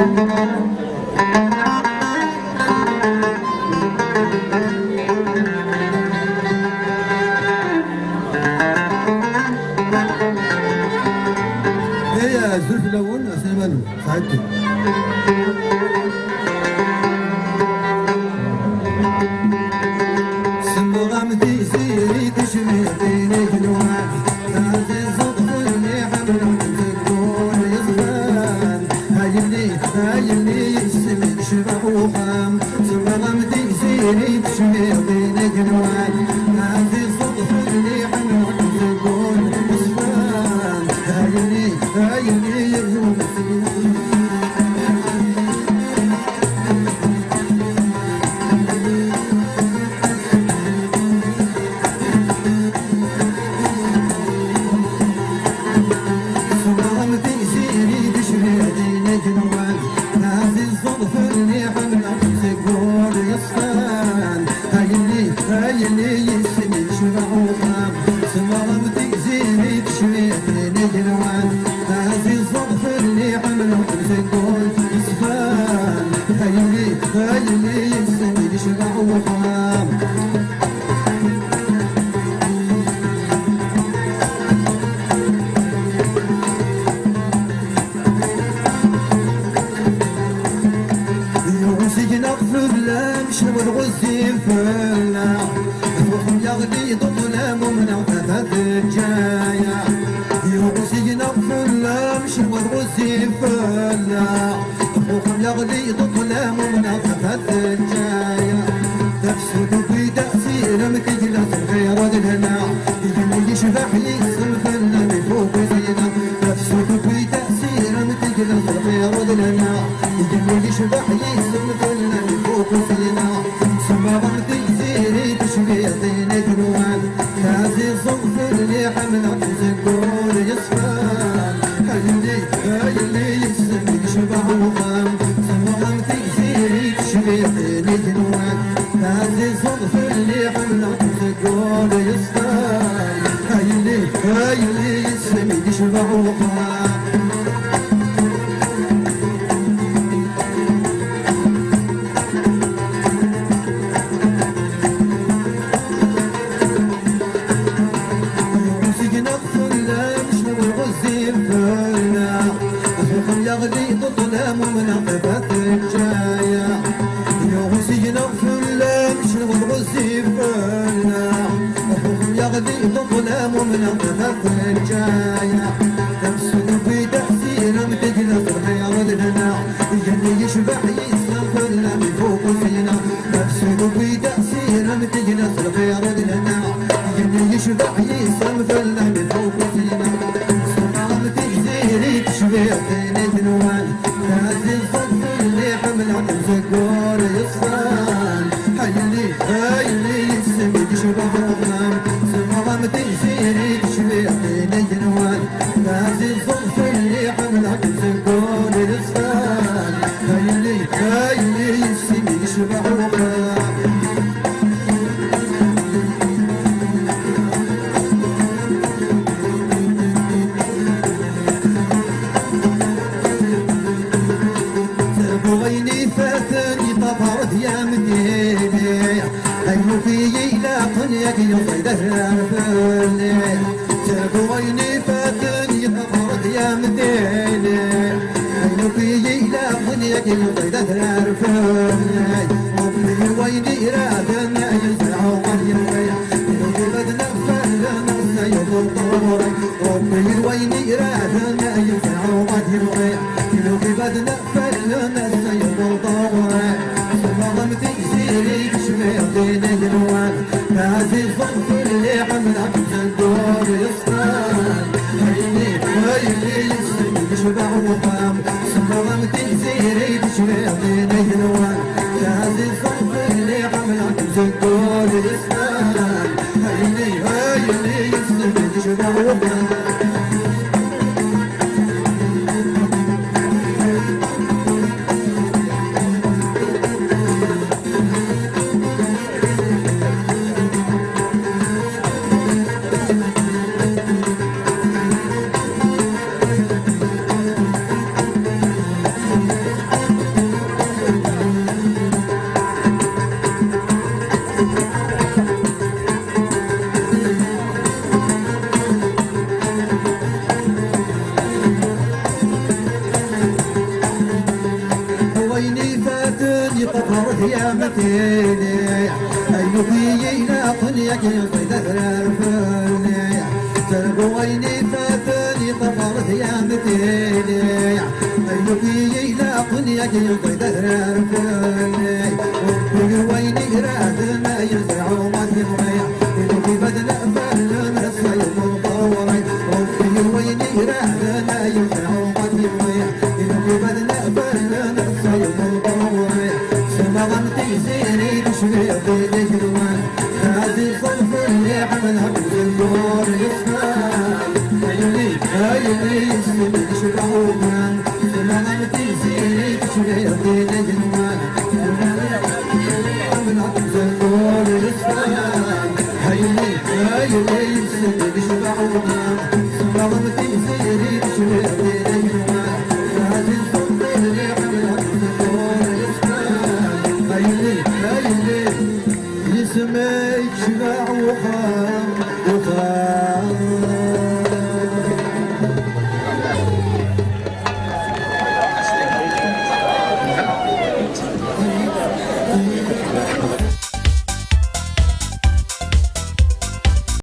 هي الزلف الاول سلمان سعدتك. سمغامتي سيري تشمي بيني جنوان هذه الصدفة اللي حمل تكون يزغان هايلي يسمي شبح وخام سمغامتي سيري تشمي بيني جنوان هذه الصدفة اللي حمل تكون يزغان هايلي يسمي متيني أيوبي لا قنيك يصيد الرفاني تربويني فاتني طفرت يا متيني أيوبي لا قنيك يصيد الرفاني ويني راد ما يزرع وما تبغي في بدل فلنا الصيف مطوري ويني راد ما يزرع وما تبغي في بدل فلنا الصيف مطوري سمغمتي زيني تشبه في الجوان هذه صنف اللي عملها بالزوار يسمع عيني يسمع شبعوان سمغمتي زيني تشبه في الجوان يسميك شبع وخاف